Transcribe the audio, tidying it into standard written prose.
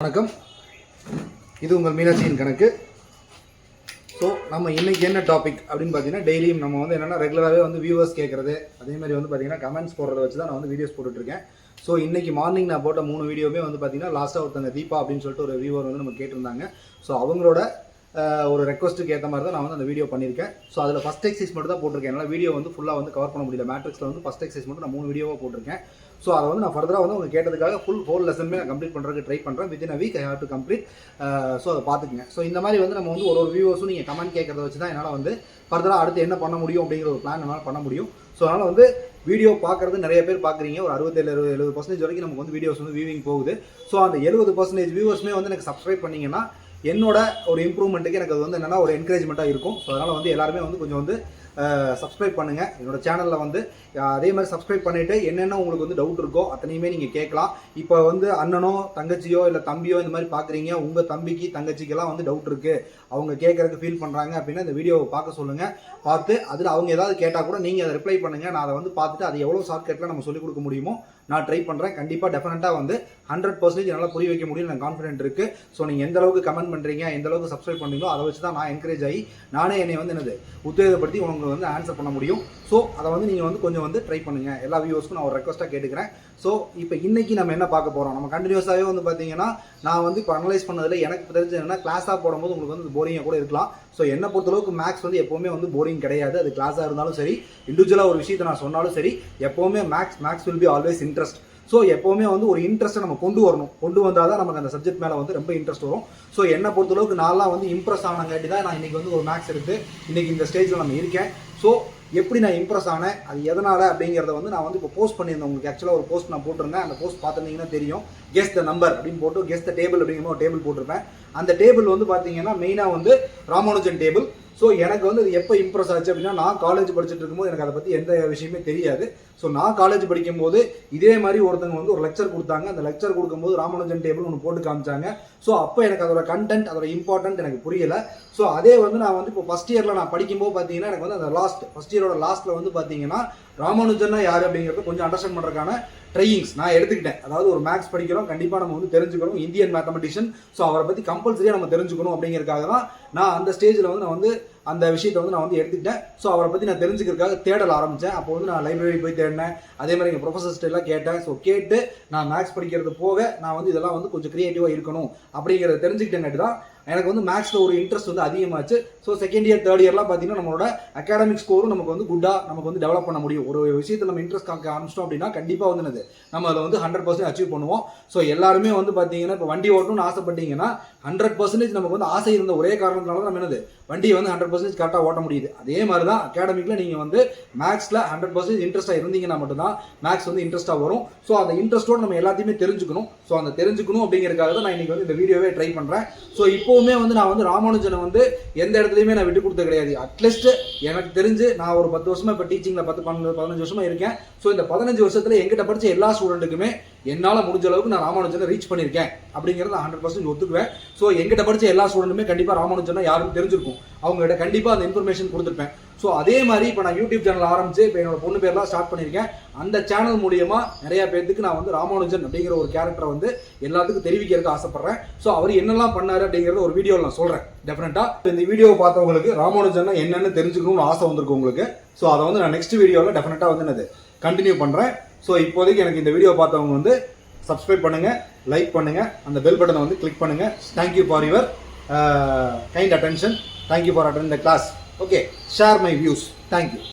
வணக்கம், இது உங்கள் மீனாட்சியின் கணக்கு. ஸோ நம்ம இன்றைக்கி என்ன டாபிக் அப்படின்னு பார்த்தீங்கன்னா, டெய்லியும் நம்ம வந்து என்னென்னா ரெகுலராகவே வந்து வியூவர்ஸ் கேட்குறது, அதேமாதிரி வந்து பார்த்தீங்கன்னா கமெண்ட்ஸ் போடுறத வச்சு தான் நான் வந்து வீடியோஸ் போட்டுட்ருக்கேன். ஸோ இன்றைக்கி மார்னிங் நான் போட்ட 3 வீடியோவே வந்து பார்த்தீங்கன்னா லாஸ்ட்டாக ஒருத்தங்க தீபா அப்படின்னு சொல்லிட்டு ஒரு வியூவர் வந்து நம்ம கேட்டிருந்தாங்க. ஸோ அவங்களோட ஒரு ரெக்வஸ்ட்டுக்கு ஏற்ற மாதிரி தான் நான் வந்து அந்த வீடியோ பண்ணியிருக்கேன். ஸோ அதில் ஃபஸ்ட் எக்ஸைஸ் மட்டும் தான் போட்டிருக்கேன். என்னால் வீடியோ வந்து ஃபுல்லாக வந்து கவர் பண்ண முடியல. மேட்ரிக்ஸில் வந்து ஃபஸ்ட் எக்ஸைஸ் மட்டும் நான் 3 வீடியோவாக போட்டிருக்கேன். ஸோ அதை வந்து நான் ஃபர்தராக வந்து அவங்க கேட்டதுக்காக ஹோல் லெசனுமே நான் கம்ப்ளீட் பண்ணுறதுக்கு ட்ரை பண்ணுறேன். Within a week I have to complete. So அதை பார்த்துக்குங்க. ஸோ இந்த மாதிரி வந்து நம்ம வந்து ஒரு வியூவர்ஸும் நீங்கள் கமெண்ட் கேட்கறத வச்சு தான் என்னால் வந்து ஃபர்தராக அடுத்து என்ன பண்ண முடியும் அப்படிங்கிற ஒரு பிளான் என்னால் பண்ண முடியும். ஸோ அதனால் வந்து வீடியோ பார்க்குறது நிறைய பேர் பார்க்குறீங்க. ஒரு 67-70% வரைக்கும் நமக்கு வந்து வீடியோஸ் வந்து வியூவிங் போகுது. ஸோ அந்த 70% வியூவர்ஸுமே வந்து எனக்கு சப்ஸ்கிரைப் பண்ணிங்கன்னா என்னோட ஒரு இம்ப்ரூவ்மெண்ட்டுக்கு எனக்கு அது வந்து என்னென்னா ஒரு என்கரேஜ்மெண்ட்டாக இருக்கும். ஸோ அதனால் வந்து எல்லாருமே வந்து கொஞ்சம் வந்து சப்ஸ்கிரைப் பண்ணுங்கள் என்னோடய சேனலில் வந்து. அதே மாதிரி சப்ஸ்கிரைப் பண்ணிவிட்டு என்னென்ன உங்களுக்கு வந்து டவுட் இருக்கோ அத்தனையுமே நீங்கள் கேட்கலாம். இப்போ வந்து அண்ணனோ தங்கச்சியோ இல்லை தம்பியோ இந்த மாதிரி பார்க்குறீங்க, உங்கள் தம்பிக்கு தங்கச்சிக்கெல்லாம் வந்து டவுட் இருக்குது, அவங்க கேட்குறதுக்கு ஃபீல் பண்ணுறாங்க அப்படின்னா இந்த வீடியோவை பார்க்க சொல்லுங்கள். பார்த்து அதில் அவங்க ஏதாவது கேட்டால் கூட நீங்கள் அதை ரிப்ளை பண்ணுங்கள். நான் அதை வந்து பார்த்துட்டு அது எவ்வளோ ஷார்ட்கட்டில் நம்ம சொல்லிக் கொடுக்க முடியுமோ நான் ட்ரை பண்ணுறேன். கண்டிப்பாக டெஃபினட்டாக வந்து 100% நல்லா புரிய வைக்க முடியும், எனக்கு கான்ஃபிடென்ட் இருக்குது. ஸோ நீங்கள் எந்த அளவுக்கு கமெண்ட் பண்ணுறீங்க, எந்த அளவுக்கு சப்ஸ்கிரைப் பண்ணுறீங்களோ அதை வச்சு தான் நான் என்கரேஜ் ஆகி நானே என்னை வந்து என்னது உத்வேகப்படுத்தி உங்களுக்கு வந்து ஆன்சர் பண்ண முடியும். ஸோ அதை வந்து நீங்கள் வந்து கொஞ்சம் வந்து ட்ரை பண்ணுங்கள். எல்லா வியூவர்ஸ்க்கும் நான் ஒரு ரெக்வஸ்ட்டாக கேட்டுக்கிறேன். ஸோ இப்போ இன்றைக்கி நம்ம என்ன பார்க்க போகிறோம், நம்ம கண்டினியூஸாகவே வந்து பார்த்தீங்கன்னா நான் வந்து இப்போ அனலைஸ் பண்ணதில் எனக்கு தெரிஞ்சு என்னன்னா கிளாஸாக போடும்போது உங்களுக்கு வந்து போரிங்காக கூட இருக்கலாம். ஸோ என்னை பொறுத்தளவுக்கு மேக்ஸ் வந்து எப்போவுமே வந்து போரிங் கிடையாது. அது கிளாஸாக இருந்தாலும் சரி, இண்டிவிஜுவலாக ஒரு விஷயத்தை நான் சொன்னாலும் சரி, எப்போவுமே maths will be always interest. So எப்போவுமே வந்து ஒரு இன்ட்ரெஸ்ட்டை நம்ம கொண்டு வரணும். கொண்டு வந்தால் தான் நமக்கு அந்த சப்ஜெக்ட் மேலே வந்து ரொம்ப இன்ட்ரெஸ்ட் வரும். ஸோ என்னை பொறுத்தளவுக்கு நான்லாம் வந்து இம்ப்ரெஸ் ஆனங்காட்டி தான் நான் இன்றைக்கி வந்து ஒரு மேக்ஸ் எடுத்து இன்றைக்கி இந்த ஸ்டேஜில் நம்ம இருக்கேன். ஸோ எப்படி நான் இம்ப்ரெஸ் ஆனேன், அது எதனால் அப்படிங்கிறத வந்து நான் வந்து இப்போ போஸ்ட் பண்ணியிருந்தேன். உங்களுக்கு ஆக்சுவலாக ஒரு போஸ்ட் நான் போட்டிருந்தேன். அந்த போஸ்ட் பார்த்துருந்தீங்கன்னா தெரியும். கெஸ் த நம்பர் அப்படின்னு போட்டு கெஸ் த டேபிள் அப்படிங்கிற ஒரு டேபிள் போட்டிருப்பேன். அந்த டேபிள் வந்து பார்த்தீங்கன்னா மெயினாக வந்து ராமானுஜன் டேபிள். ஸோ எனக்கு வந்து அது எப்போ இம்ப்ரெஸ் ஆச்சு அப்படின்னா, நான் காலேஜ் படிச்சுட்டு இருக்கும்போது எனக்கு அதை பற்றி எந்த விஷயமே தெரியாது. ஸோ நான் காலேஜ் படிக்கும்போது இதே மாதிரி ஒருத்தங்க வந்து ஒரு லெக்சர் கொடுத்தாங்க. அந்த லெக்சர் கொடுக்கும்போது ராமானுஜன் டேபிள் ஒன்று போட்டு காமிச்சாங்க. ஸோ அப்போ எனக்கு அதோட கண்டென்ட், அதோட இம்பார்ட்டன்ட் எனக்கு புரியலை. ஸோ அதே வந்து நான் வந்து இப்போ ஃபஸ்ட் இயரில் நான் படிக்கும்போது பார்த்தீங்கன்னா எனக்கு வந்து அந்த ஃபஸ்ட் இயரோட லாஸ்ட்டில் வந்து பார்த்தீங்கன்னா ராமானுஜன்னா யார் அப்படிங்கிறத கொஞ்சம் அண்டர்ஸ்டாண்ட் பண்ணுறதுக்கான ட்ரையிங்ஸ் நான் எடுத்துக்கிட்டேன். அதாவது ஒரு மேக்ஸ் படிக்கிறோம், கண்டிப்பாக நம்ம வந்து தெரிஞ்சுக்கணும், இந்தியன் மேத்தமெட்டிஷியன். ஸோ அவரை பற்றி கம்பல்சரியாக நம்ம தெரிஞ்சுக்கணும் அப்படிங்கிறதுக்காக தான் நான் அந்த ஸ்டேஜில் வந்து நான் வந்து அந்த விஷயத்தை வந்து நான் வந்து எடுத்துக்கிட்டேன். ஸோ அவரை பற்றி நான் தெரிஞ்சுக்கிறதுக்காக தேடல் ஆரம்பித்தேன். அப்போ வந்து நான் லைப்ரரி போய் தேடினேன். அதே மாதிரி எங்கள் ப்ரொஃபஸர்ஸ்ட்டு எல்லாம் கேட்டேன். ஸோ கேட்டு நான் மேக்ஸ் படிக்கிறது போக நான் வந்து இதெல்லாம் வந்து கொஞ்சம் க்ரியேட்டிவாக இருக்கணும் அப்படிங்கிறத தெரிஞ்சுக்கிட்டேங்காட்டி தான் எனக்கு வந்து மேக்ஸில் ஒரு இன்ட்ரெஸ்ட் வந்து அதிகமாச்சு. ஸோ செகண்ட் இயர் தேர்ட் இயர்லாம் பார்த்தீங்கன்னா நம்மளோட அகாடமிக் ஸ்கோரும் நமக்கு வந்து குட்டாக நமக்கு வந்து டெவலப் பண்ண முடியும். ஒரு விஷயத்தில் நம்ம இன்ட்ரெஸ்ட் காக்க ஆரம்பிச்சிட்டோம் அப்படின்னா கண்டிப்பாக வந்து நம்ம அதில் வந்து 100% அச்சீவ் பண்ணுவோம். ஸோ எல்லாருமே வந்து பார்த்தீங்கன்னா இப்போ வண்டி ஓட்டணும்னு ஆசைப்பட்டீங்கன்னா 100% நமக்கு வந்து ஆசை இருந்த ஒரே காரணத்தினால தான் என்னது வண்டியை வந்து 100% கரெக்டாக ஓட்ட முடியுது. அதே மாதிரி தான் அகாடமிக்கில் நீங்கள் வந்து மேக்ஸில் 100% இன்ட்ரெஸ்ட்டாக இருந்தீங்கன்னா மட்டும்தான் மேக்ஸ் வந்து இன்ட்ரெஸ்ட்டாக வரும். ஸோ அந்த இன்ட்ரெஸ்ட்டோடு நம்ம எல்லாத்தையுமே தெரிஞ்சுக்கணும். ஸோ அந்த தெரிஞ்சுக்கணும் அப்படிங்கிறதுக்காக தான் நான் இன்றைக்கி வந்து இந்த வீடியோவே ட்ரை பண்ணுறேன். ஸோ இப்போவுமே வந்து நான் வந்து ராமானுஜனை வந்து எந்த இடத்துலையுமே நான் விட்டு கொடுத்த கிடையாது. அட்லீஸ்ட் எனக்கு தெரிஞ்சு நான் ஒரு 10 வருஷமாக இப்போ டீச்சிங்கில் 15 வருஷமாக இருக்கேன். ஸோ இந்த 15 வருஷத்தில் எங்கிட்ட படித்த எல்லா ஸ்டூடெண்ட்டுக்குமே என்னால் முடிஞ்ச அளவுக்கு நான் ராமானுஜனை ரீச் பண்ணியிருக்கேன் அப்படிங்கிறத 100% ஒத்துக்குவேன். ஸோ எங்கிட்ட படித்த எல்லா ஸ்டூடெண்ட்டுமே கண்டிப்பாக ராமானுஜனை யாரும் தெரிஞ்சிருக்கும், அவங்ககிட்ட கண்டிப்பாக அந்த இன்ஃபர்மேஷன் கொடுத்துருப்பேன். ஸோ அதே மாதிரி இப்போ நான் யூடியூப் சேனல் ஆரம்பிச்சு இப்போ என்னோட பொண்ணு பேர்லாம் ஸ்டார்ட் பண்ணியிருக்கேன். அந்த சேனல் மூலியமாக நிறையா பேருக்கு நான் வந்து ராமானுஜன் அப்படிங்கிற ஒரு கேரக்டரை வந்து எல்லாத்துக்கும் தெரிவிக்கிறதுக்கு ஆசைப்பட்றேன். ஸோ அவர் என்னெல்லாம் பண்ணார் அப்படிங்கிறத ஒரு வீடியோவில் நான் சொல்கிறேன் டெஃபினட்டாக. இந்த வீடியோவை பார்த்தவங்களுக்கு ராமானுஜன்னா என்னென்னு தெரிஞ்சுக்கணும்னு ஆசை வந்திருக்கு உங்களுக்கு. ஸோ அதை வந்து நான் நெக்ஸ்ட் வீடியோவில் டெஃபினட்டாக வந்து என்னது கண்டினியூ பண்ணுறேன். ஸோ இப்போதைக்கு எனக்கு இந்த வீடியோ பார்த்தவங்க வந்து சப்ஸ்கிரைப் பண்ணுங்கள், லைக் பண்ணுங்கள், அந்த பெல் பட்டனை வந்து கிளிக் பண்ணுங்கள். Thank you for your kind attention. Thank you for attending the class. Okay, share my views. Thank you.